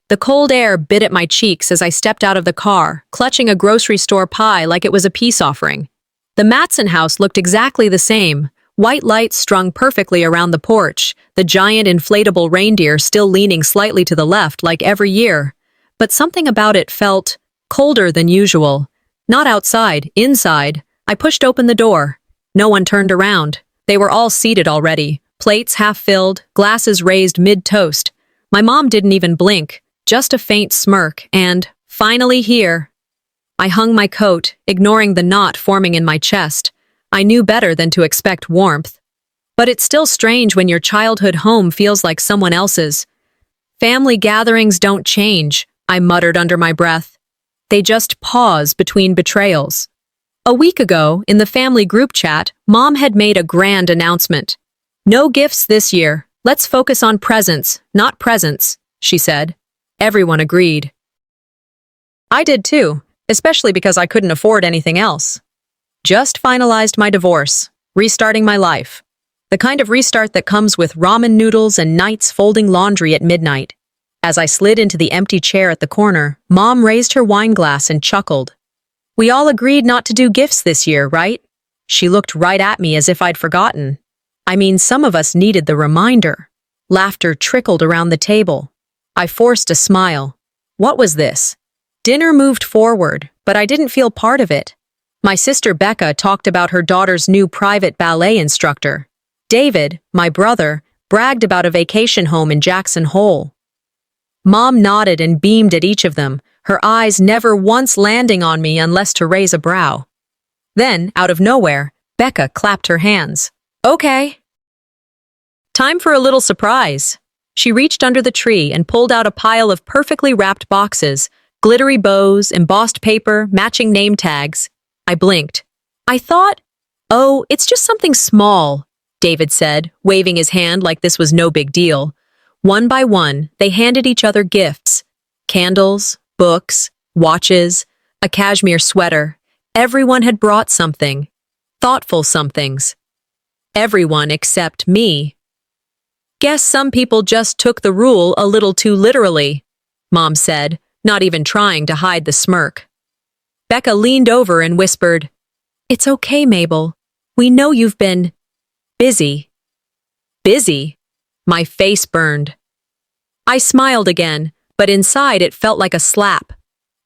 The cold air bit at my cheeks as I stepped out of the car, clutching a grocery store pie like it was a peace offering. The Matson house looked exactly the same, white lights strung perfectly around the porch, the giant inflatable reindeer still leaning slightly to the left like every year. But something about it felt colder than usual. Not outside, inside. I pushed open the door. No one turned around. They were all seated already, plates half filled, glasses raised mid-toast. My mom didn't even blink, just a faint smirk, and, finally here. I hung my coat, ignoring the knot forming in my chest. I knew better than to expect warmth. But it's still strange when your childhood home feels like someone else's. Family gatherings don't change, I muttered under my breath. They just pause between betrayals. A week ago, in the family group chat, Mom had made a grand announcement. No gifts this year. Let's focus on presents, not presents, she said. Everyone agreed. I did too, especially because I couldn't afford anything else. Just finalized my divorce, restarting my life. The kind of restart that comes with ramen noodles and nights folding laundry at midnight. As I slid into the empty chair at the corner, Mom raised her wine glass and chuckled. We all agreed not to do gifts this year, right? She looked right at me as if I'd forgotten. I mean, some of us needed the reminder. Laughter trickled around the table. I forced a smile. What was this? Dinner moved forward, but I didn't feel part of it. My sister Becca talked about her daughter's new private ballet instructor. David, my brother, bragged about a vacation home in Jackson Hole. Mom nodded and beamed at each of them, her eyes never once landing on me unless to raise a brow. Then, out of nowhere, Becca clapped her hands. Okay. Time for a little surprise. She reached under the tree and pulled out a pile of perfectly wrapped boxes, glittery bows, embossed paper, matching name tags. I blinked. I thought, oh, it's just something small, David said, waving his hand like this was no big deal. One by one, they handed each other gifts. Candles, books, watches, a cashmere sweater. Everyone had brought something. Thoughtful somethings. Everyone except me. Guess some people just took the rule a little too literally, Mom said, not even trying to hide the smirk. Becca leaned over and whispered, It's okay, Mabel. We know you've been busy. Busy? My face burned. I smiled again, but inside it felt like a slap.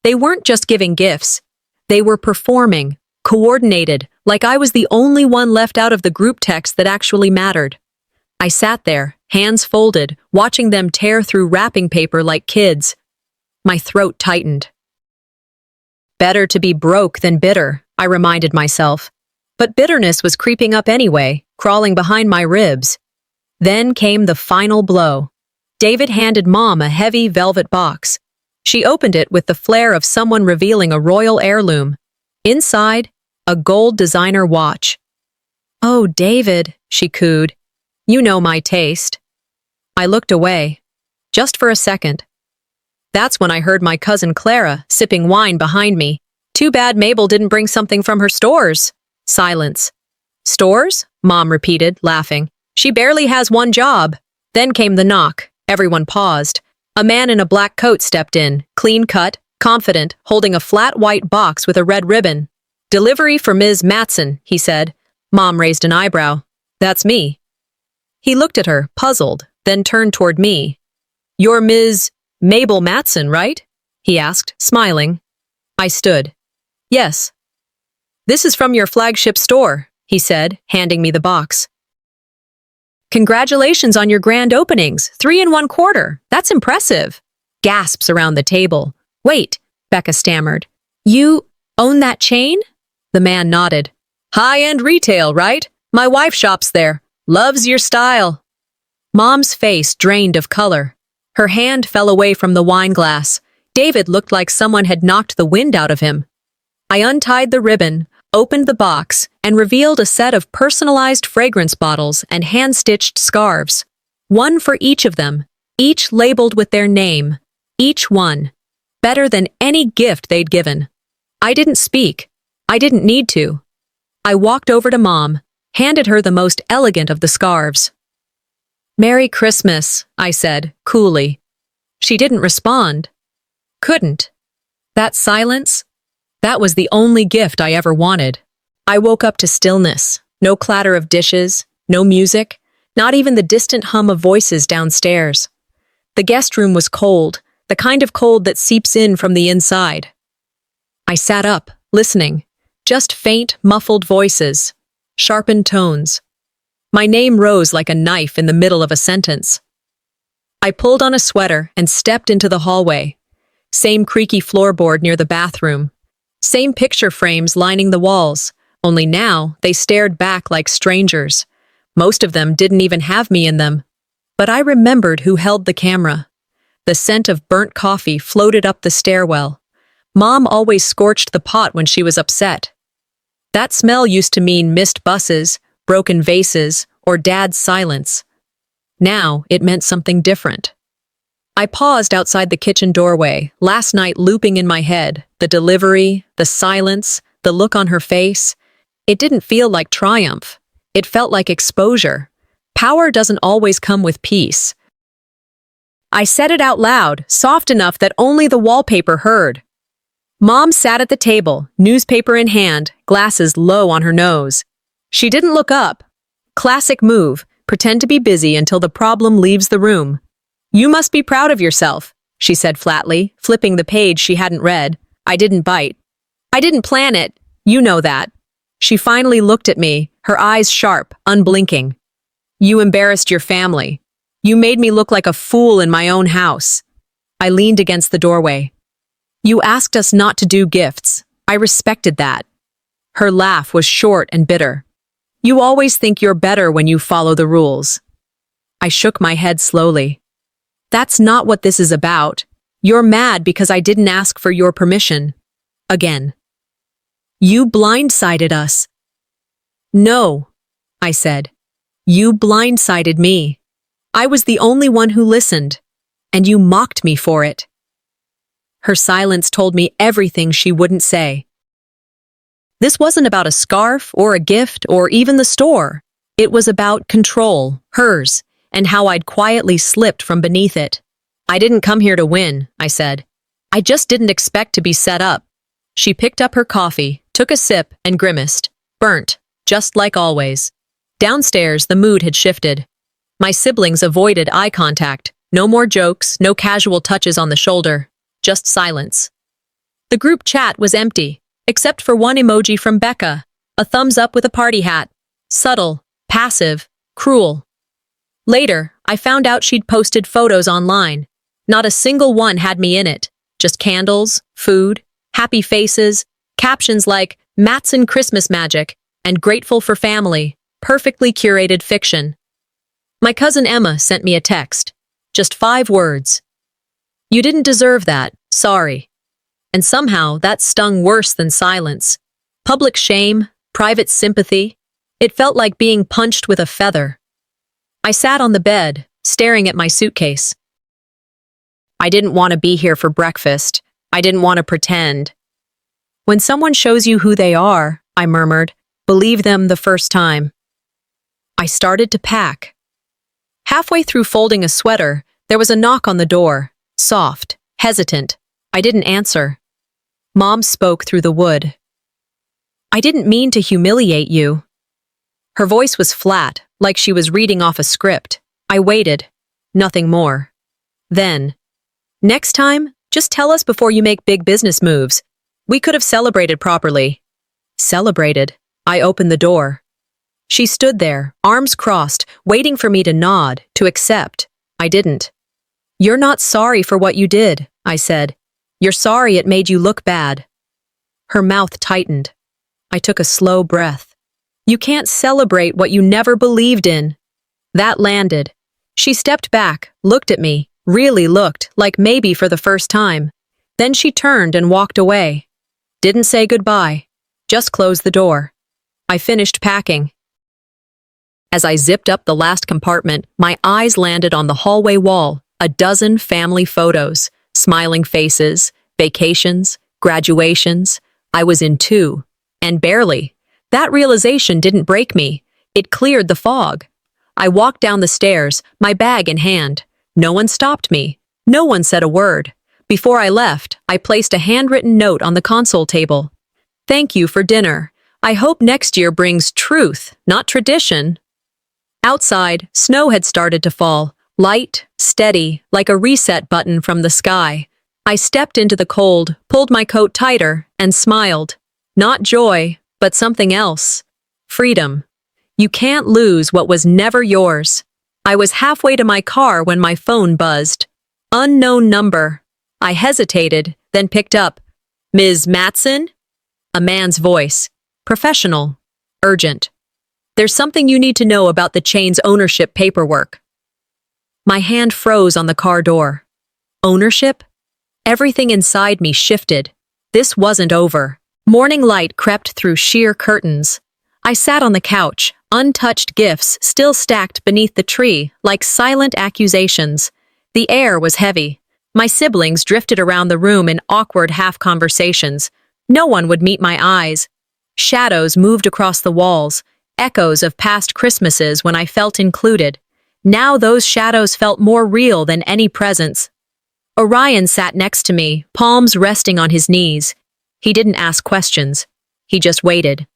They weren't just giving gifts. They were performing, coordinated, like I was the only one left out of the group text that actually mattered. I sat there, hands folded, watching them tear through wrapping paper like kids. My throat tightened. Better to be broke than bitter, I reminded myself. But bitterness was creeping up anyway, crawling behind my ribs. Then came the final blow. David handed Mom a heavy velvet box. She opened it with the flair of someone revealing a royal heirloom. Inside, a gold designer watch. Oh, David, she cooed. You know my taste. I looked away. Just for a second. That's when I heard my cousin Clara sipping wine behind me. Too bad Mabel didn't bring something from her stores. Silence. Stores? Mom repeated, laughing. She barely has one job. Then came the knock. Everyone paused. A man in a black coat stepped in, clean-cut, confident, holding a flat white box with a red ribbon. Delivery for Ms. Matson, he said. Mom raised an eyebrow. That's me. He looked at her, puzzled, then turned toward me. You're Ms. Mabel Matson, right? He asked, smiling. I stood. Yes. This is from your flagship store, he said, handing me the box. Congratulations on your grand openings, 3 1/4. That's impressive. Gasps around the table. Wait, Becca stammered. You own that chain? The man nodded. High-end retail, right? My wife shops there. Loves your style. Mom's face drained of color. Her hand fell away from the wine glass. David looked like someone had knocked the wind out of him. I untied the ribbon, opened the box, and revealed a set of personalized fragrance bottles and hand-stitched scarves. One for each of them, each labeled with their name. Each one. Better than any gift they'd given. I didn't speak. I didn't need to. I walked over to Mom, handed her the most elegant of the scarves. Merry Christmas, I said, coolly. She didn't respond. Couldn't. That silence? That was the only gift I ever wanted. I woke up to stillness. No clatter of dishes, no music, not even the distant hum of voices downstairs. The guest room was cold, the kind of cold that seeps in from the inside. I sat up, listening. Just faint, muffled voices, sharpened tones. My name rose like a knife in the middle of a sentence. I pulled on a sweater and stepped into the hallway. Same creaky floorboard near the bathroom. Same picture frames lining the walls, only now they stared back like strangers. Most of them didn't even have me in them. But I remembered who held the camera. The scent of burnt coffee floated up the stairwell. Mom always scorched the pot when she was upset. That smell used to mean missed buses, broken vases, or Dad's silence. Now it meant something different. I paused outside the kitchen doorway, last night looping in my head, the delivery, the silence, the look on her face. It didn't feel like triumph. It felt like exposure. Power doesn't always come with peace. I said it out loud, soft enough that only the wallpaper heard. Mom sat at the table, newspaper in hand, glasses low on her nose. She didn't look up. Classic move, pretend to be busy until the problem leaves the room. You must be proud of yourself, she said flatly, flipping the page she hadn't read. I didn't bite. I didn't plan it. You know that. She finally looked at me, her eyes sharp, unblinking. You embarrassed your family. You made me look like a fool in my own house. I leaned against the doorway. You asked us not to do gifts. I respected that. Her laugh was short and bitter. You always think you're better when you follow the rules. I shook my head slowly. That's not what this is about. You're mad because I didn't ask for your permission. Again. You blindsided us. No, I said. You blindsided me. I was the only one who listened, and you mocked me for it. Her silence told me everything she wouldn't say. This wasn't about a scarf or a gift or even the store. It was about control, hers, and how I'd quietly slipped from beneath it. I didn't come here to win, I said. I just didn't expect to be set up. She picked up her coffee, took a sip, and grimaced. Burnt, just like always. Downstairs, the mood had shifted. My siblings avoided eye contact. No more jokes, no casual touches on the shoulder. Just silence. The group chat was empty, except for one emoji from Becca, a thumbs up with a party hat. Subtle, passive, cruel. Later, I found out she'd posted photos online. Not a single one had me in it. Just candles, food, happy faces, captions like Matson Christmas magic and grateful for family, perfectly curated fiction. My cousin Emma sent me a text. Just 5 words. You didn't deserve that, sorry. And somehow that stung worse than silence. Public shame, private sympathy. It felt like being punched with a feather. I sat on the bed, staring at my suitcase. I didn't want to be here for breakfast. I didn't want to pretend. When someone shows you who they are, I murmured, believe them the first time. I started to pack. Halfway through folding a sweater, there was a knock on the door. Soft, hesitant. I didn't answer. Mom spoke through the wood. I didn't mean to humiliate you. Her voice was flat, like she was reading off a script. I waited. Nothing more. Then, next time, just tell us before you make big business moves. We could have celebrated properly. Celebrated. I opened the door. She stood there, arms crossed, waiting for me to nod, to accept. I didn't. You're not sorry for what you did, I said. You're sorry it made you look bad. Her mouth tightened. I took a slow breath. You can't celebrate what you never believed in. That landed. She stepped back, looked at me, really looked, like maybe for the first time. Then she turned and walked away. Didn't say goodbye. Just closed the door. I finished packing. As I zipped up the last compartment, my eyes landed on the hallway wall, a dozen family photos, smiling faces, vacations, graduations. I was in 2. And barely. That realization didn't break me. It cleared the fog. I walked down the stairs, my bag in hand. No one stopped me. No one said a word. Before I left, I placed a handwritten note on the console table. Thank you for dinner. I hope next year brings truth, not tradition. Outside, snow had started to fall, light, steady, like a reset button from the sky. I stepped into the cold, pulled my coat tighter, and smiled. Not joy, but something else. Freedom. You can't lose what was never yours. I was halfway to my car when my phone buzzed. Unknown number. I hesitated, then picked up. Ms. Matson? A man's voice. Professional. Urgent. There's something you need to know about the chain's ownership paperwork. My hand froze on the car door. Ownership? Everything inside me shifted. This wasn't over. Morning light crept through sheer curtains. I sat on the couch, untouched gifts still stacked beneath the tree, like silent accusations. The air was heavy. My siblings drifted around the room in awkward half-conversations. No one would meet my eyes. Shadows moved across the walls, echoes of past Christmases when I felt included. Now those shadows felt more real than any presence. Orion sat next to me, palms resting on his knees. He didn't ask questions. He just waited.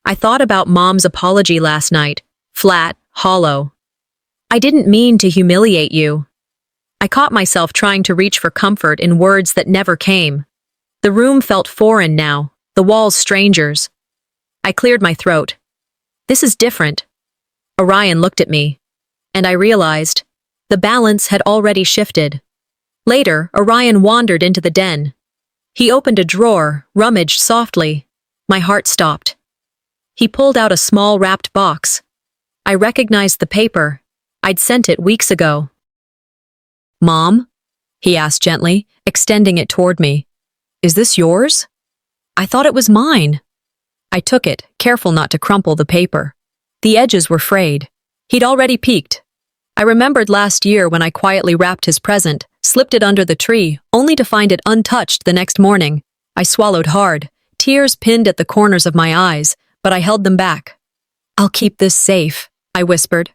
I thought about Mom's apology last night. Flat, hollow. I didn't mean to humiliate you. I caught myself trying to reach for comfort in words that never came. The room felt foreign now, the walls strangers. I cleared my throat. This is different. Orion looked at me, and I realized the balance had already shifted. Later, Orion wandered into the den. He opened a drawer, rummaged softly. My heart stopped. He pulled out a small wrapped box. I recognized the paper. I'd sent it weeks ago. Mom? He asked gently, extending it toward me. Is this yours? I thought it was mine. I took it, careful not to crumple the paper. The edges were frayed. He'd already peeked. I remembered last year when I quietly wrapped his present, slipped it under the tree, only to find it untouched the next morning. I swallowed hard, tears pinned at the corners of my eyes, but I held them back. I'll keep this safe, I whispered.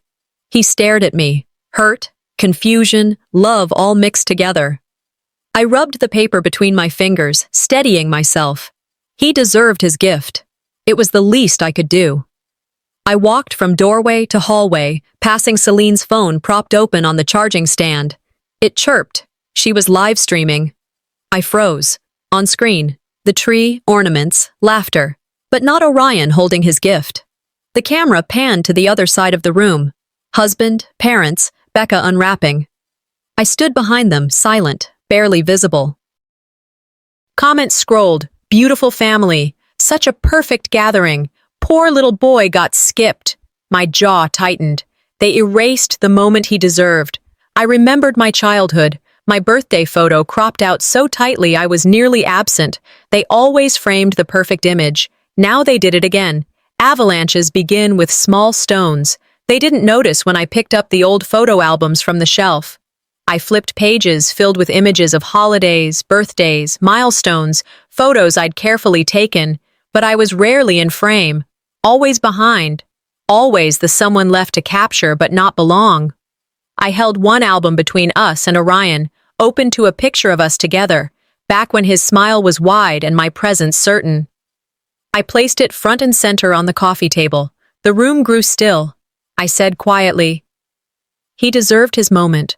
He stared at me, hurt, confusion, love all mixed together. I rubbed the paper between my fingers, steadying myself. He deserved his gift. It was the least I could do. I walked from doorway to hallway, passing Celine's phone propped open on the charging stand. It chirped. She was live streaming. I froze. On screen, the tree, ornaments, laughter, but not Orion holding his gift. The camera panned to the other side of the room. Husband, parents, Becca unwrapping. I stood behind them, silent, barely visible. Comments scrolled. Beautiful family. Such a perfect gathering. Poor little boy got skipped. My jaw tightened. They erased the moment he deserved. I remembered my childhood, my birthday photo cropped out so tightly I was nearly absent. They always framed the perfect image. Now they did it again. Avalanches begin with small stones. They didn't notice when I picked up the old photo albums from the shelf. I flipped pages filled with images of holidays, birthdays, milestones, photos I'd carefully taken, but I was rarely in frame. Always behind. Always the someone left to capture but not belong. I held one album between us and Orion, open to a picture of us together, back when his smile was wide and my presence certain. I placed it front and center on the coffee table. The room grew still. I said quietly, "He deserved his moment."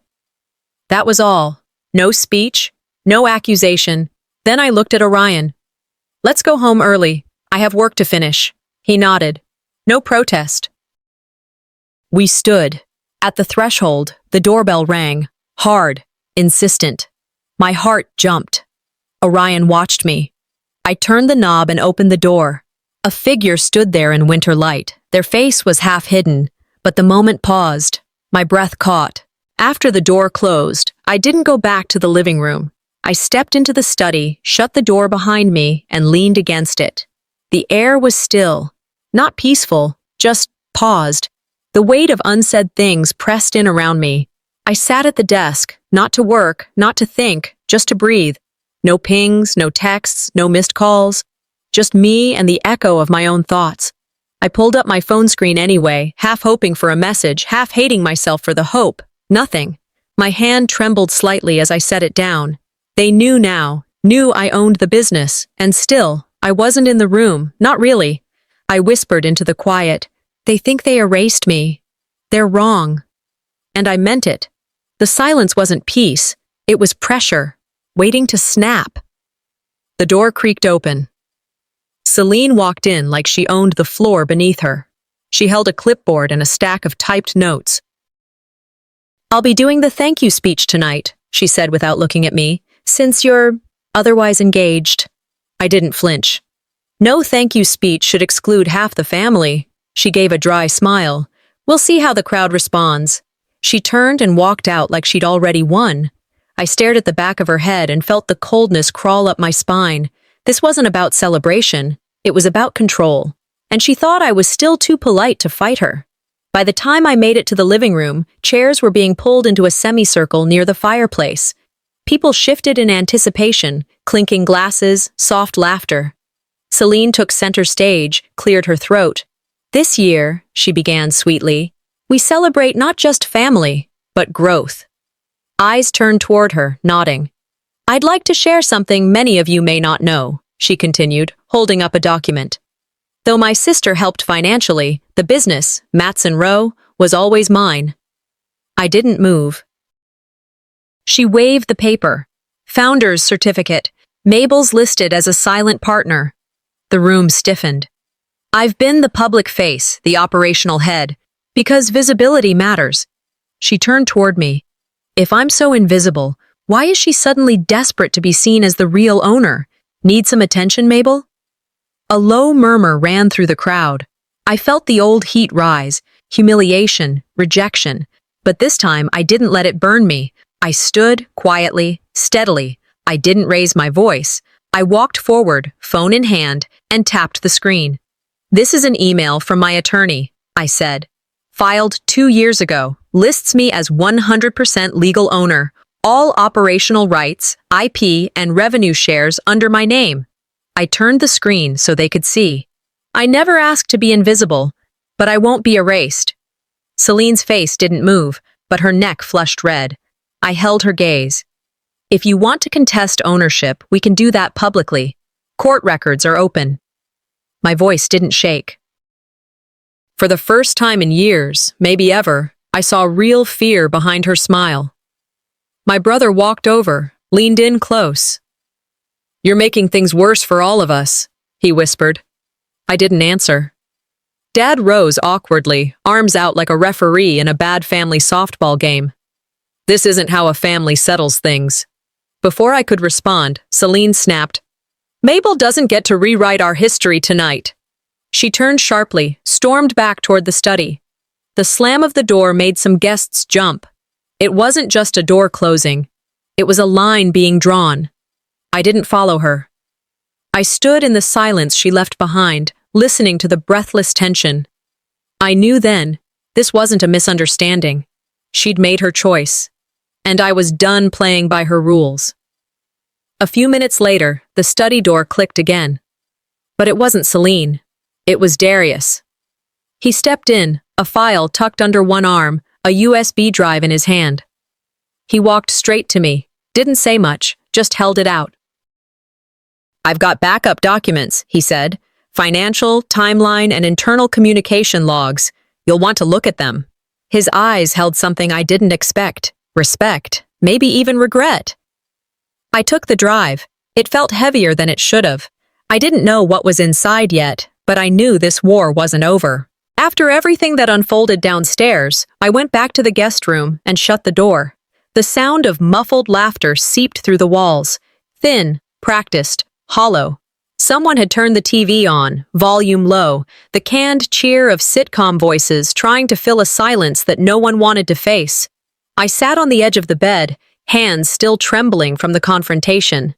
That was all. No speech, no accusation. Then I looked at Orion. "Let's go home early. I have work to finish." He nodded. No protest. We stood. At the threshold, the doorbell rang. Hard, insistent. My heart jumped. Orion watched me. I turned the knob and opened the door. A figure stood there in winter light. Their face was half hidden, but the moment paused. My breath caught. After the door closed, I didn't go back to the living room. I stepped into the study, shut the door behind me, and leaned against it. The air was still. Not peaceful, just paused. The weight of unsaid things pressed in around me. I sat at the desk, not to work, not to think, just to breathe. No pings, no texts, no missed calls. Just me and the echo of my own thoughts. I pulled up my phone screen anyway, half hoping for a message, half hating myself for the hope. Nothing. My hand trembled slightly as I set it down. They knew now, knew I owned the business, and still, I wasn't in the room, not really. I whispered into the quiet, "They think they erased me. They're wrong." And I meant it. The silence wasn't peace, it was pressure, waiting to snap. The door creaked open. Celine walked in like she owned the floor beneath her. She held a clipboard and a stack of typed notes. "I'll be doing the thank you speech tonight," she said without looking at me, "since you're otherwise engaged." I didn't flinch. "No thank you speech should exclude half the family." She gave a dry smile. "We'll see how the crowd responds." She turned and walked out like she'd already won. I stared at the back of her head and felt the coldness crawl up my spine. This wasn't about celebration, it was about control. And she thought I was still too polite to fight her. By the time I made it to the living room, chairs were being pulled into a semicircle near the fireplace. People shifted in anticipation, clinking glasses, soft laughter. Celine took center stage, cleared her throat. "This year," she began sweetly, "we celebrate not just family, but growth." Eyes turned toward her, nodding. "I'd like to share something many of you may not know," she continued, holding up a document. "Though my sister helped financially, the business, Matson Row, was always mine." I didn't move. She waved the paper. Founder's certificate. Mabel's listed as a silent partner. The room stiffened. "I've been the public face, the operational head, because visibility matters." She turned toward me. "If I'm so invisible, why is she suddenly desperate to be seen as the real owner? Need some attention, Mabel?" A low murmur ran through the crowd. I felt the old heat rise, humiliation, rejection. But this time I didn't let it burn me. I stood, quietly, steadily. I didn't raise my voice. I walked forward, phone in hand, and tapped the screen. "This is an email from my attorney," I said. "Filed 2 years ago, lists me as 100% legal owner, all operational rights, IP, and revenue shares under my name." I turned the screen so they could see. "I never asked to be invisible, but I won't be erased." Celine's face didn't move, but her neck flushed red. I held her gaze. "If you want to contest ownership, we can do that publicly. Court records are open." My voice didn't shake. For the first time in years, maybe ever, I saw real fear behind her smile. My brother walked over, leaned in close. "You're making things worse for all of us," he whispered. I didn't answer. Dad rose awkwardly, arms out like a referee in a bad family softball game. "This isn't how a family settles things." Before I could respond, Celine snapped, "Mabel doesn't get to rewrite our history tonight." She turned sharply, stormed back toward the study. The slam of the door made some guests jump. It wasn't just a door closing. It was a line being drawn. I didn't follow her. I stood in the silence she left behind, listening to the breathless tension. I knew then, this wasn't a misunderstanding. She'd made her choice. And I was done playing by her rules. A few minutes later, the study door clicked again. But it wasn't Celine. It was Darius. He stepped in, a file tucked under one arm, a USB drive in his hand. He walked straight to me, didn't say much, just held it out. "I've got backup documents," he said. "Financial, timeline, and internal communication logs. You'll want to look at them." His eyes held something I didn't expect. Respect, maybe even regret. I took the drive. It felt heavier than it should have. I didn't know what was inside yet, but I knew this war wasn't over. After everything that unfolded downstairs, I went back to the guest room and shut the door. The sound of muffled laughter seeped through the walls. Thin, practiced, hollow. Someone had turned the TV on, volume low, the canned cheer of sitcom voices trying to fill a silence that no one wanted to face. I sat on the edge of the bed, hands still trembling from the confrontation.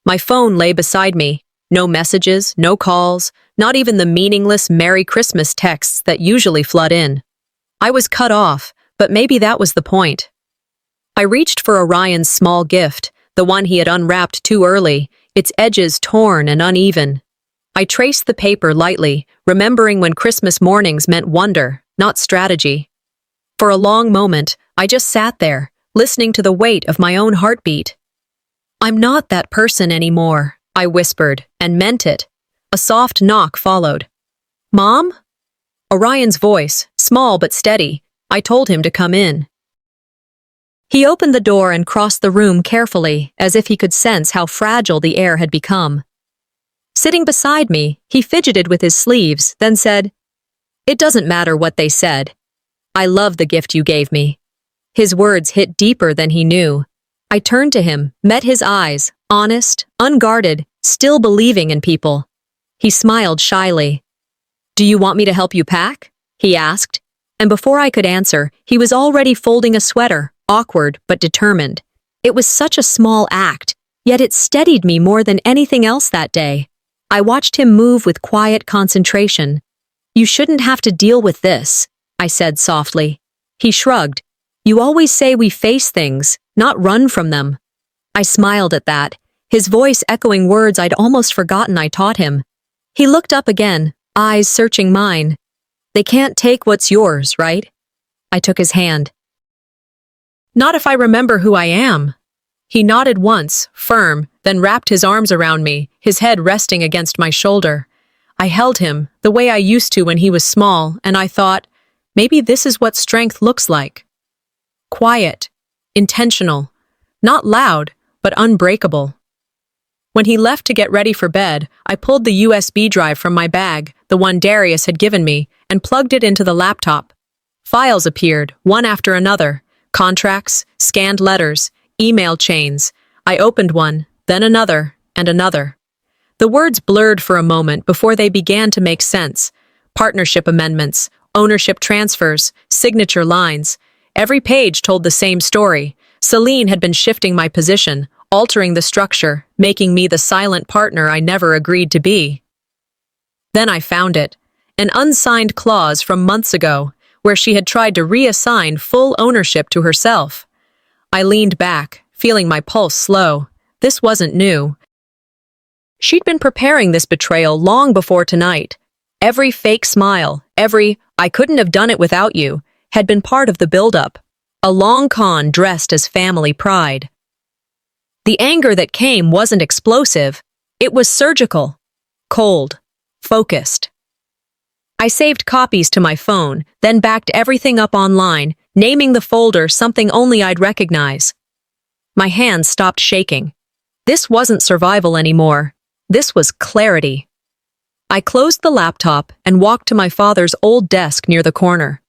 My phone lay beside me. No messages, no calls, not even the meaningless Merry Christmas texts that usually flood in. I was cut off, but maybe that was the point. I reached for Orion's small gift, the one he had unwrapped too early, its edges torn and uneven. I traced the paper lightly, remembering when Christmas mornings meant wonder, not strategy. For a long moment, I just sat there, listening to the weight of my own heartbeat. "I'm not that person anymore," I whispered, and meant it. A soft knock followed. "Mom?" Orion's voice, small but steady. I told him to come in. He opened the door and crossed the room carefully, as if he could sense how fragile the air had become. Sitting beside me, he fidgeted with his sleeves, then said, "It doesn't matter what they said. I love the gift you gave me." His words hit deeper than he knew. I turned to him, met his eyes, honest, unguarded, still believing in people. He smiled shyly. "Do you want me to help you pack?" he asked. And before I could answer, he was already folding a sweater, awkward but determined. It was such a small act, yet it steadied me more than anything else that day. I watched him move with quiet concentration. "You shouldn't have to deal with this," I said softly. He shrugged. "You always say we face things, not run from them." I smiled at that, his voice echoing words I'd almost forgotten I taught him. He looked up again, eyes searching mine. "They can't take what's yours, right?" I took his hand. "Not if I remember who I am." He nodded once, firm, then wrapped his arms around me, his head resting against my shoulder. I held him, the way I used to when he was small, and I thought, maybe this is what strength looks like. Quiet, intentional, not loud, but unbreakable. When he left to get ready for bed, I pulled the USB drive from my bag, the one Darius had given me, and plugged it into the laptop. Files appeared, one after another. Contracts, scanned letters, email chains. I opened one, then another, and another. The words blurred for a moment before they began to make sense. Partnership amendments, ownership transfers, signature lines. Every page told the same story. Celine had been shifting my position, altering the structure, making me the silent partner I never agreed to be. Then I found it, an unsigned clause from months ago, where she had tried to reassign full ownership to herself. I leaned back, feeling my pulse slow. This wasn't new. She'd been preparing this betrayal long before tonight. Every fake smile, every "I couldn't have done it without you," had been part of the buildup. A long con dressed as family pride. The anger that came wasn't explosive. It was surgical, cold, focused. I saved copies to my phone, then backed everything up online, naming the folder something only I'd recognize. My hands stopped shaking. This wasn't survival anymore. This was clarity. I closed the laptop and walked to my father's old desk near the corner.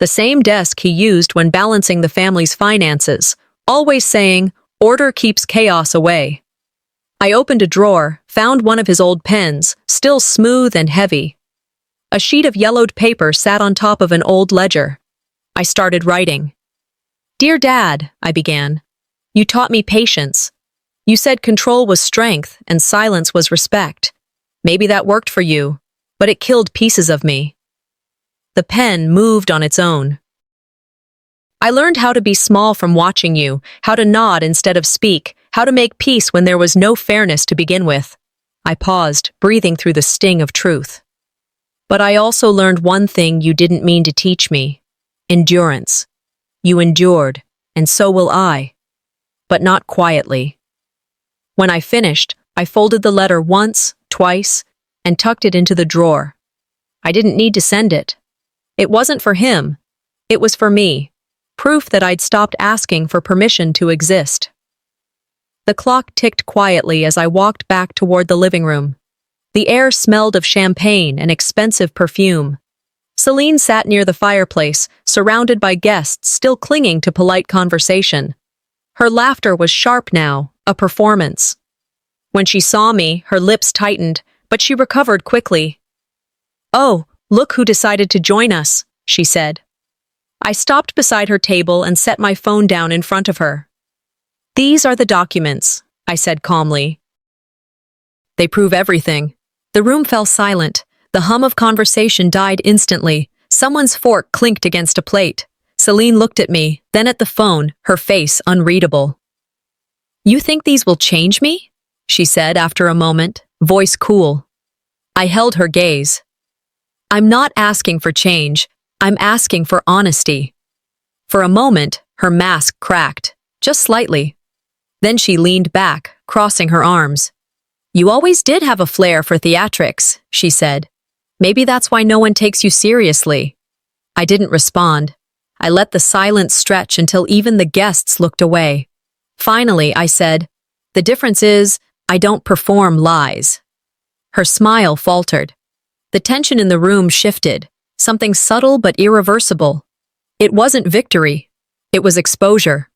The same desk he used when balancing the family's finances, always saying, "Order keeps chaos away." I opened a drawer, found one of his old pens, still smooth and heavy. A sheet of yellowed paper sat on top of an old ledger. I started writing. "Dear Dad," I began, "you taught me patience. You said control was strength and silence was respect. Maybe that worked for you, but it killed pieces of me." The pen moved on its own. "I learned how to be small from watching you, how to nod instead of speak, how to make peace when there was no fairness to begin with." I paused, breathing through the sting of truth. "But I also learned one thing you didn't mean to teach me. Endurance. You endured, and so will I. But not quietly." When I finished, I folded the letter once, twice, and tucked it into the drawer. I didn't need to send it. It wasn't for him. It was for me. Proof that I'd stopped asking for permission to exist. The clock ticked quietly as I walked back toward the living room. The air smelled of champagne and expensive perfume. Celine sat near the fireplace, surrounded by guests still clinging to polite conversation. Her laughter was sharp now, a performance. When she saw me, her lips tightened, but she recovered quickly. "Oh, look who decided to join us," she said. I stopped beside her table and set my phone down in front of her. "These are the documents," I said calmly. "They prove everything." The room fell silent. The hum of conversation died instantly. Someone's fork clinked against a plate. Celine looked at me, then at the phone, her face unreadable. "You think these will change me?" she said after a moment, voice cool. I held her gaze. "I'm not asking for change. I'm asking for honesty." For a moment, Her mask cracked, just slightly. Then she leaned back, crossing her arms. "You always did have a flair for theatrics," she said. "Maybe that's why no one takes you seriously." I didn't respond. I let the silence stretch until even the guests looked away. Finally, I said, "The difference is, I don't perform lies." Her smile faltered. The tension in the room shifted, something subtle but irreversible. It wasn't victory. It was exposure.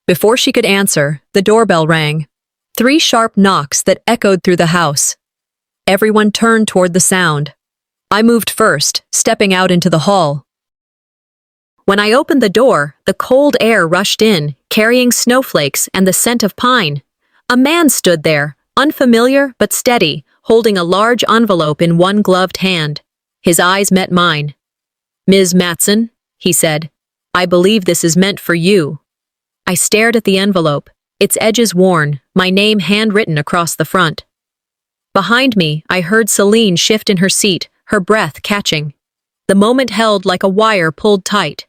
Before she could answer, the doorbell rang. 3 sharp knocks that echoed through the house. Everyone turned toward the sound. I moved first, stepping out into the hall. When I opened the door, the cold air rushed in, carrying snowflakes and the scent of pine. A man stood there, unfamiliar but steady, holding a large envelope in one gloved hand. His eyes met mine. "Ms. Matson," he said, "I believe this is meant for you." I stared at the envelope, its edges worn, my name handwritten across the front. Behind me, I heard Celine shift in her seat, her breath catching. The moment held like a wire pulled tight.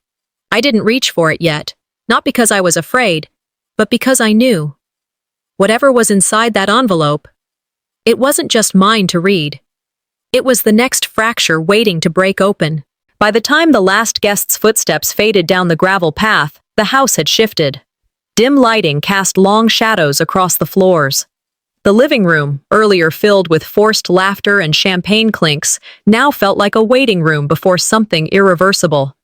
I didn't reach for it yet, not because I was afraid, but because I knew. Whatever was inside that envelope, it wasn't just mine to read. It was the next fracture waiting to break open. By the time the last guest's footsteps faded down the gravel path, the house had shifted. Dim lighting cast long shadows across the floors. The living room, earlier filled with forced laughter and champagne clinks, now felt like a waiting room before something irreversible.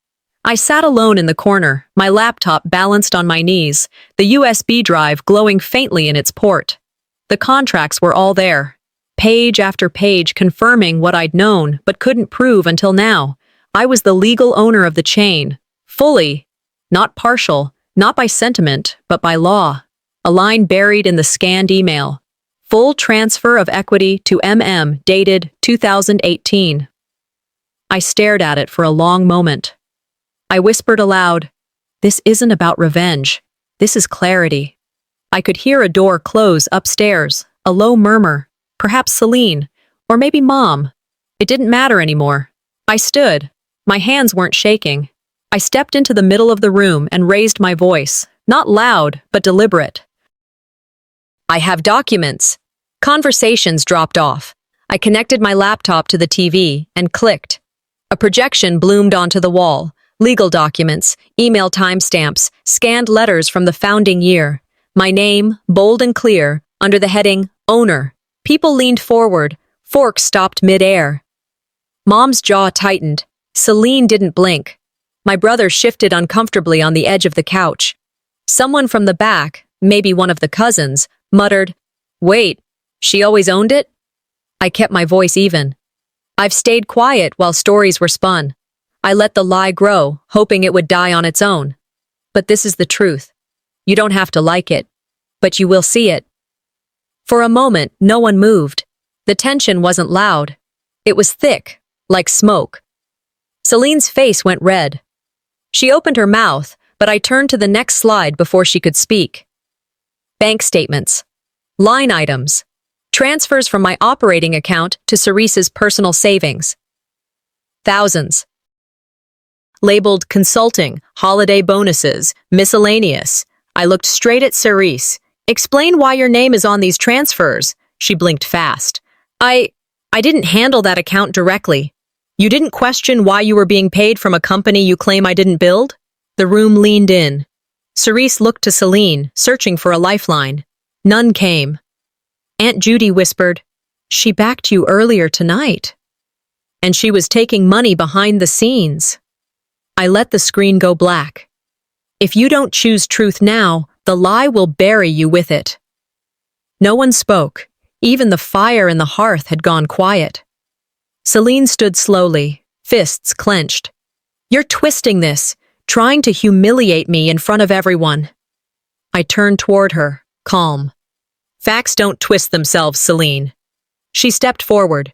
I sat alone in the corner, my laptop balanced on my knees, the USB drive glowing faintly in its port. The contracts were all there, page after page confirming what I'd known but couldn't prove until now. I was the legal owner of the chain, fully, not partial, not by sentiment, but by law. A line buried in the scanned email. Full transfer of equity to MM, dated 2018. I stared at it for a long moment. I whispered aloud, "This isn't about revenge. This is clarity." I could hear a door close upstairs, a low murmur, perhaps Celine, or maybe Mom. It didn't matter anymore. I stood. My hands weren't shaking. I stepped into the middle of the room and raised my voice, not loud, but deliberate. "I have documents." Conversations dropped off. I connected my laptop to the TV and clicked. A projection bloomed onto the wall. Legal documents, email timestamps, scanned letters from the founding year. My name, bold and clear, under the heading, Owner. People leaned forward. Forks stopped mid-air. Mom's jaw tightened. Celine didn't blink. My brother shifted uncomfortably on the edge of the couch. Someone from the back, maybe one of the cousins, muttered, "Wait, she always owned it?" I kept my voice even. I've stayed quiet while stories were spun. I let the lie grow, hoping it would die on its own. But this is the truth. You don't have to like it, but you will see it. For a moment, no one moved. The tension wasn't loud. It was thick, like smoke. Celine's face went red. She opened her mouth, but I turned to the next slide before she could speak. Bank statements. Line items. Transfers from my operating account to Cerise's personal savings. Thousands. Labeled consulting, holiday bonuses, miscellaneous. I looked straight at Cerise. "Explain why your name is on these transfers." She blinked fast. I didn't handle that account directly. "You didn't question why you were being paid from a company you claim I didn't build?" The room leaned in. Cerise looked to Celine, searching for a lifeline. None came. Aunt Judy whispered, "She backed you earlier tonight." And she was taking money behind the scenes. I let the screen go black. If you don't choose truth now, the lie will bury you with it. No one spoke. Even the fire in the hearth had gone quiet. Celine stood slowly, fists clenched. "You're twisting this, trying to humiliate me in front of everyone." I turned toward her, calm. "Facts don't twist themselves, Celine." She stepped forward.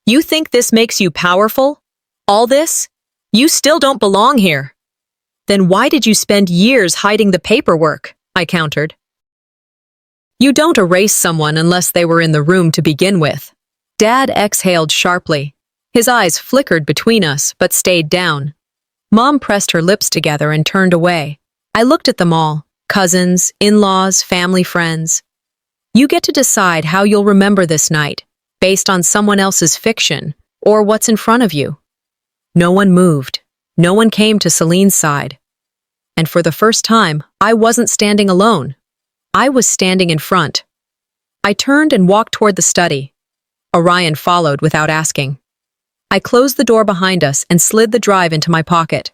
"You think this makes you powerful? All this? You still don't belong here." "Then why did you spend years hiding the paperwork?" I countered. "You don't erase someone unless they were in the room to begin with." Dad exhaled sharply. His eyes flickered between us, but stayed down. Mom pressed her lips together and turned away. I looked at them all, cousins, in-laws, family, friends. You get to decide how you'll remember this night, based on someone else's fiction, or what's in front of you. No one moved. No one came to Celine's side. And for the first time, I wasn't standing alone. I was standing in front. I turned and walked toward the study. Orion followed without asking. I closed the door behind us and slid the drive into my pocket.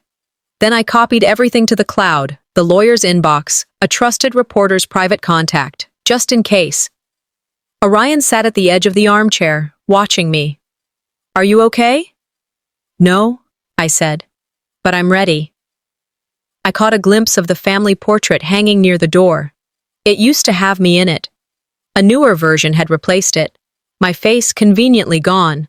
Then I copied everything to the cloud, the lawyer's inbox, a trusted reporter's private contact, just in case. Orion sat at the edge of the armchair, watching me. "Are you okay?" "No," I said, "but I'm ready." I caught a glimpse of the family portrait hanging near the door. It used to have me in it. A newer version had replaced it, my face conveniently gone.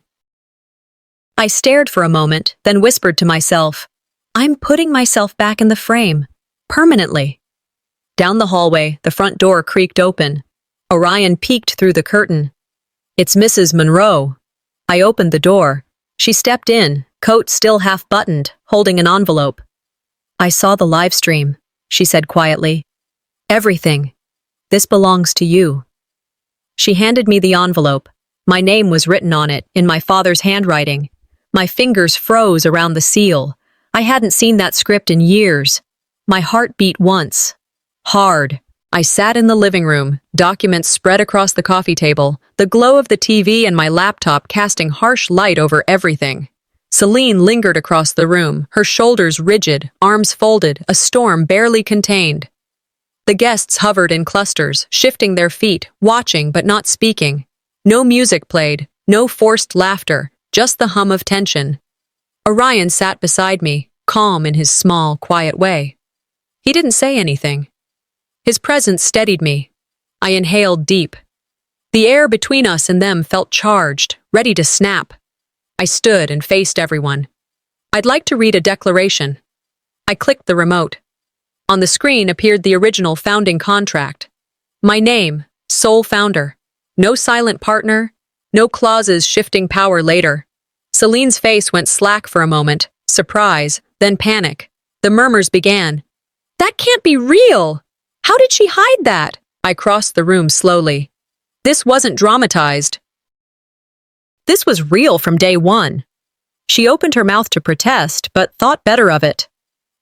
I stared for a moment, then whispered to myself, "I'm putting myself back in the frame, permanently." Down the hallway, the front door creaked open. Orion peeked through the curtain. "It's Mrs. Monroe." I opened the door. She stepped in, coat still half-buttoned, holding an envelope. "I saw the live stream," she said quietly. "Everything. This belongs to you." She handed me the envelope. My name was written on it, in my father's handwriting. My fingers froze around the seal. I hadn't seen that script in years. My heart beat once. Hard. I sat in the living room, documents spread across the coffee table, the glow of the TV and my laptop casting harsh light over everything. Celine lingered across the room, her shoulders rigid, arms folded, a storm barely contained. The guests hovered in clusters, shifting their feet, watching but not speaking. No music played, no forced laughter, just the hum of tension. Orion sat beside me, calm in his small, quiet way. He didn't say anything. His presence steadied me. I inhaled deep. The air between us and them felt charged, ready to snap. I stood and faced everyone. "I'd like to read a declaration." I clicked the remote. On the screen appeared the original founding contract. My name, sole founder. No silent partner, no clauses shifting power later. Celine's face went slack for a moment, surprise, then panic. The murmurs began. "That can't be real! How did she hide that?" I crossed the room slowly. This wasn't dramatized. This was real from day one. She opened her mouth to protest, but thought better of it.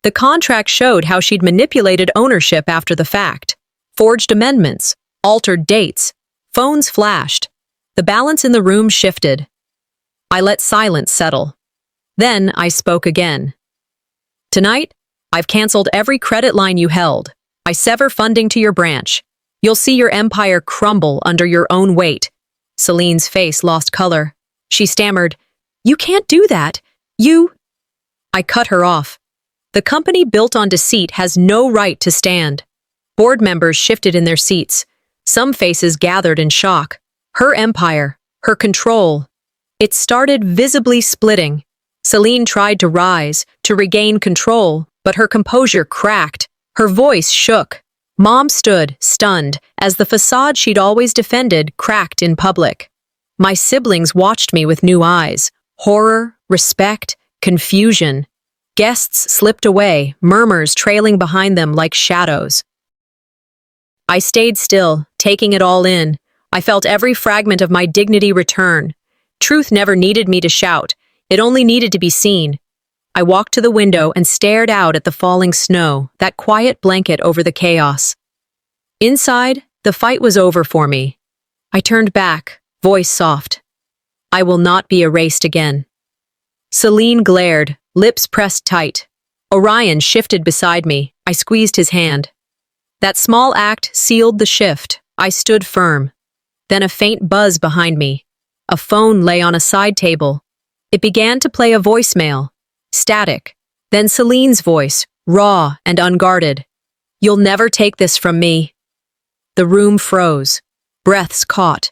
The contract showed how she'd manipulated ownership after the fact, forged amendments, altered dates, phones flashed. The balance in the room shifted. I let silence settle. Then I spoke again. "Tonight, I've canceled every credit line you held. I sever funding to your branch. You'll see your empire crumble under your own weight." Celine's face lost color. She stammered, "You can't do that. You—" I cut her off. The company built on deceit has no right to stand. Board members shifted in their seats. Some faces gathered in shock. Her empire, her control. It started visibly splitting. Celine tried to rise, to regain control, but her composure cracked. Her voice shook. Mom stood, stunned, as the facade she'd always defended cracked in public. My siblings watched me with new eyes. Horror, respect, confusion. Guests slipped away, murmurs trailing behind them like shadows. I stayed still, taking it all in. I felt every fragment of my dignity return. Truth never needed me to shout. It only needed to be seen. I walked to the window and stared out at the falling snow, that quiet blanket over the chaos. Inside, the fight was over for me. I turned back, voice soft. "I will not be erased again." Celine glared, lips pressed tight. Orion shifted beside me. I squeezed his hand. That small act sealed the shift. I stood firm. Then a faint buzz behind me. A phone lay on a side table. It began to play a voicemail. Static. Then Celine's voice, raw and unguarded. "You'll never take this from me." The room froze. Breaths caught.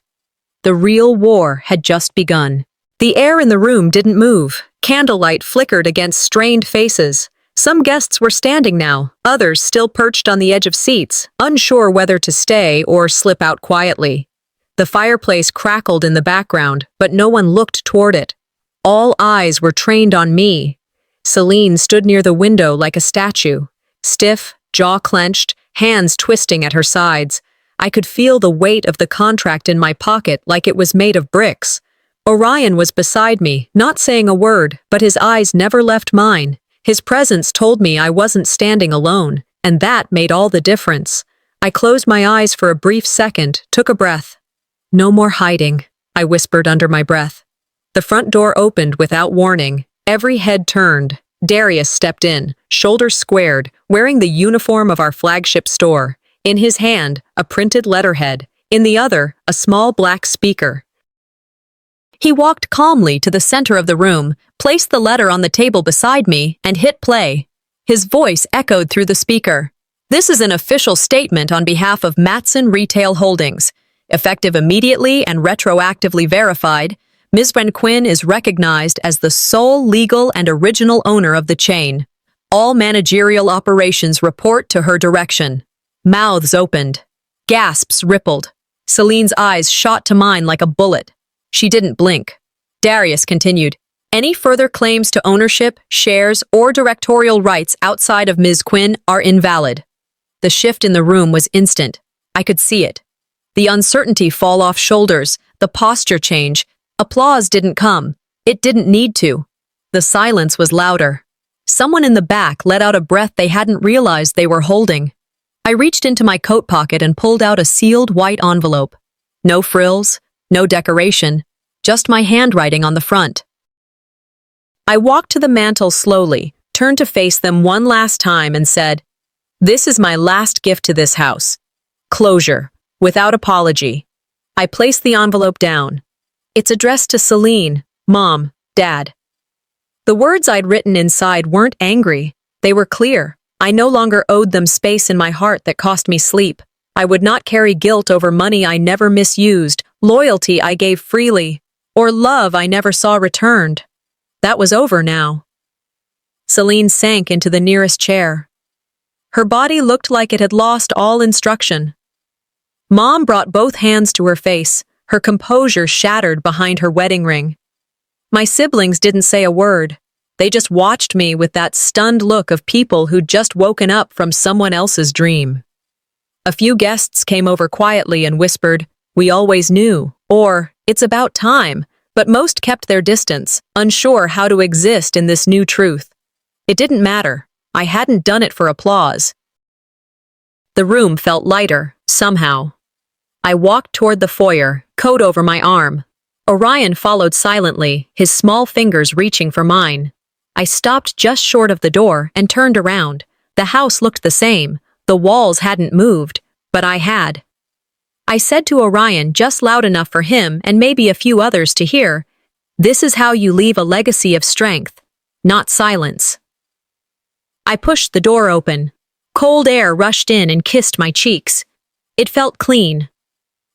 The real war had just begun. The air in the room didn't move. Candlelight flickered against strained faces. Some guests were standing now, others still perched on the edge of seats, unsure whether to stay or slip out quietly. The fireplace crackled in the background, but no one looked toward it. All eyes were trained on me. Celine stood near the window like a statue, stiff, jaw clenched, hands twisting at her sides. I could feel the weight of the contract in my pocket like it was made of bricks. Orion was beside me, not saying a word, but his eyes never left mine. His presence told me I wasn't standing alone, and that made all the difference. I closed my eyes for a brief second, took a breath. "No more hiding," I whispered under my breath. The front door opened without warning. Every head turned. Darius stepped in, shoulders squared, wearing the uniform of our flagship store. In his hand, a printed letterhead. In the other, a small black speaker. He walked calmly to the center of the room, placed the letter on the table beside me, and hit play. His voice echoed through the speaker. "This is an official statement on behalf of Matson Retail Holdings. Effective immediately and retroactively verified, Ms. Van Quinn is recognized as the sole legal and original owner of the chain. All managerial operations report to her direction." Mouths opened. Gasps rippled. Celine's eyes shot to mine like a bullet. She didn't blink. Darius continued, "Any further claims to ownership, shares, or directorial rights outside of Ms. Quinn are invalid." The shift in the room was instant. I could see it. The uncertainty fall off shoulders, the posture change. Applause didn't come. It didn't need to. The silence was louder. Someone in the back let out a breath they hadn't realized they were holding. I reached into my coat pocket and pulled out a sealed white envelope. No frills, no decoration, just my handwriting on the front. I walked to the mantel slowly, turned to face them one last time and said, "This is my last gift to this house. Closure, without apology." I placed the envelope down. It's addressed to Celine, Mom, Dad. The words I'd written inside weren't angry. They were clear. I no longer owed them space in my heart that cost me sleep. I would not carry guilt over money I never misused, loyalty I gave freely, or love I never saw returned. That was over now. Celine sank into the nearest chair. Her body looked like it had lost all instruction. Mom brought both hands to her face, her composure shattered behind her wedding ring. My siblings didn't say a word. They just watched me with that stunned look of people who'd just woken up from someone else's dream. A few guests came over quietly and whispered, "We always knew," or "It's about time," but most kept their distance, unsure how to exist in this new truth. It didn't matter. I hadn't done it for applause. The room felt lighter, somehow. I walked toward the foyer, coat over my arm. Orion followed silently, his small fingers reaching for mine. I stopped just short of the door and turned around. The house looked the same. The walls hadn't moved, but I had. I said to Orion just loud enough for him and maybe a few others to hear, "This is how you leave a legacy of strength, not silence." I pushed the door open. Cold air rushed in and kissed my cheeks. It felt clean.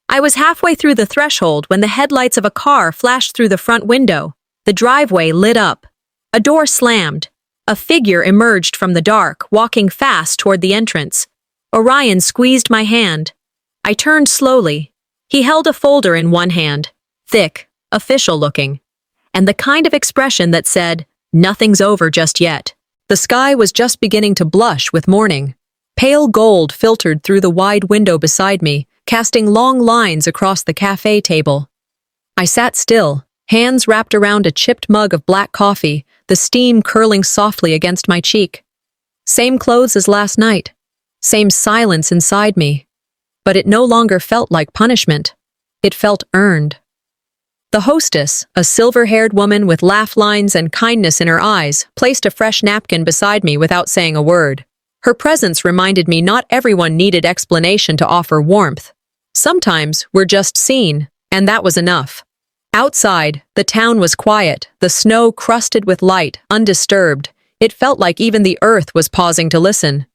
I was halfway through the threshold when the headlights of a car flashed through the front window. The driveway lit up. A door slammed. A figure emerged from the dark, walking fast toward the entrance. Orion squeezed my hand. I turned slowly. He held a folder in one hand, thick, official-looking, and the kind of expression that said, "Nothing's over just yet." The sky was just beginning to blush with morning. Pale gold filtered through the wide window beside me, casting long lines across the cafe table. I sat still, hands wrapped around a chipped mug of black coffee, the steam curling softly against my cheek. Same clothes as last night. Same silence inside me. But it no longer felt like punishment. It felt earned. The hostess, a silver-haired woman with laugh lines and kindness in her eyes, placed a fresh napkin beside me without saying a word. Her presence reminded me not everyone needed explanation to offer warmth. Sometimes we're just seen, and that was enough. Outside, the town was quiet, the snow crusted with light, undisturbed. It felt like even the earth was pausing to listen.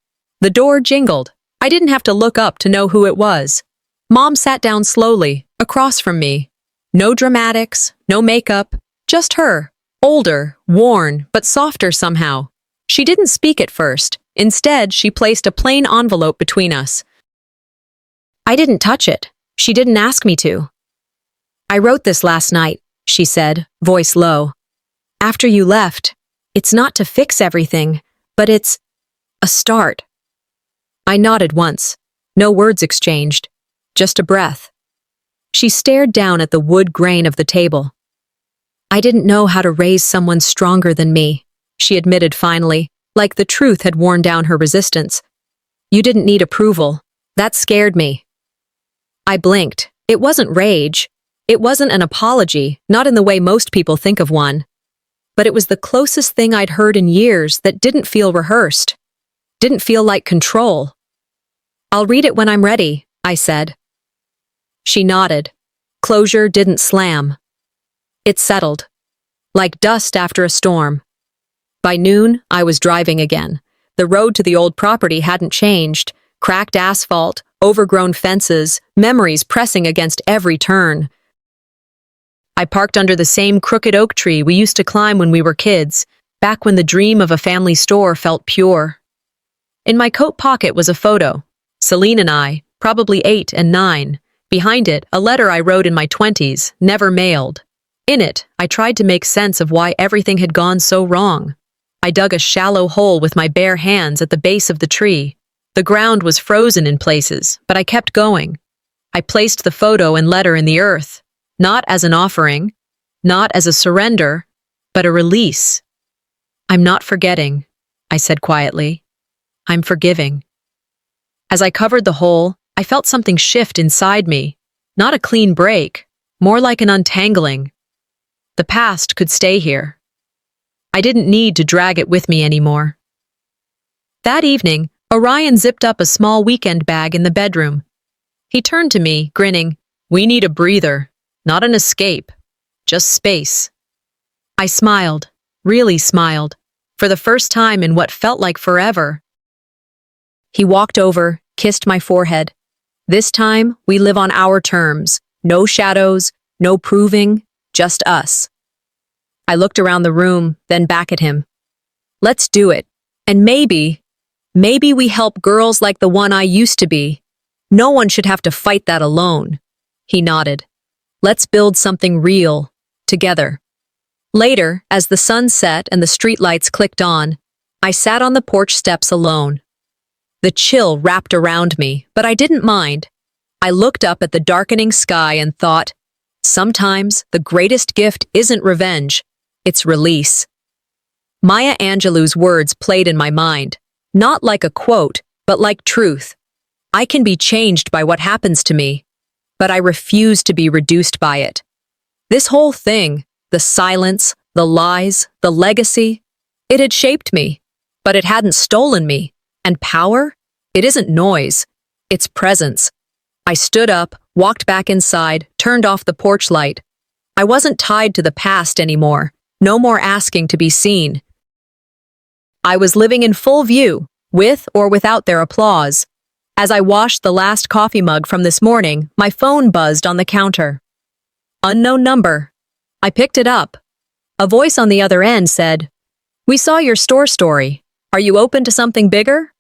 The door jingled. I didn't have to look up to know who it was. Mom sat down slowly, across from me. No dramatics, no makeup, just her. Older, worn, but softer somehow. She didn't speak at first. Instead, she placed a plain envelope between us. I didn't touch it. She didn't ask me to. "I wrote this last night," she said, voice low. "After you left. It's not to fix everything, but it's a start." I nodded once. No words exchanged. Just a breath. She stared down at the wood grain of the table. I didn't know how to raise someone stronger than me, she admitted finally, like the truth had worn down her resistance. You didn't need approval. That scared me. I blinked. It wasn't rage. It wasn't an apology, not in the way most people think of one. But it was the closest thing I'd heard in years that didn't feel rehearsed. Didn't feel like control. I'll read it when I'm ready, I said. She nodded. Closure didn't slam. It settled. Like dust after a storm. By noon, I was driving again. The road to the old property hadn't changed. Cracked asphalt, overgrown fences, memories pressing against every turn. I parked under the same crooked oak tree we used to climb when we were kids, back when the dream of a family store felt pure. In my coat pocket was a photo. Celine and I, probably 8 and 9. Behind it, a letter I wrote in my 20s, never mailed. In it, I tried to make sense of why everything had gone so wrong. I dug a shallow hole with my bare hands at the base of the tree. The ground was frozen in places, but I kept going. I placed the photo and letter in the earth, not as an offering, not as a surrender, but a release. I'm not forgetting, I said quietly. I'm forgiving. As I covered the hole, I felt something shift inside me. Not a clean break, more like an untangling. The past could stay here. I didn't need to drag it with me anymore. That evening, Orion zipped up a small weekend bag in the bedroom. He turned to me, grinning. We need a breather, not an escape, just space. I smiled, really smiled, for the first time in what felt like forever. He walked over, kissed my forehead. This time, we live on our terms. No shadows, no proving, just us. I looked around the room, then back at him. Let's do it. And maybe we help girls like the one I used to be. No one should have to fight that alone. He nodded. Let's build something real, together. Later, as the sun set and the streetlights clicked on, I sat on the porch steps alone. The chill wrapped around me, but I didn't mind. I looked up at the darkening sky and thought, sometimes the greatest gift isn't revenge, it's release. Maya Angelou's words played in my mind, not like a quote, but like truth. I can be changed by what happens to me, but I refuse to be reduced by it. This whole thing, the silence, the lies, the legacy, it had shaped me, but it hadn't stolen me. And power? It isn't noise, it's presence. I stood up, walked back inside, turned off the porch light. I wasn't tied to the past anymore, no more asking to be seen. I was living in full view, with or without their applause. As I washed the last coffee mug from this morning, my phone buzzed on the counter. Unknown number. I picked it up. A voice on the other end said, "We saw your store story. Are you open to something bigger?"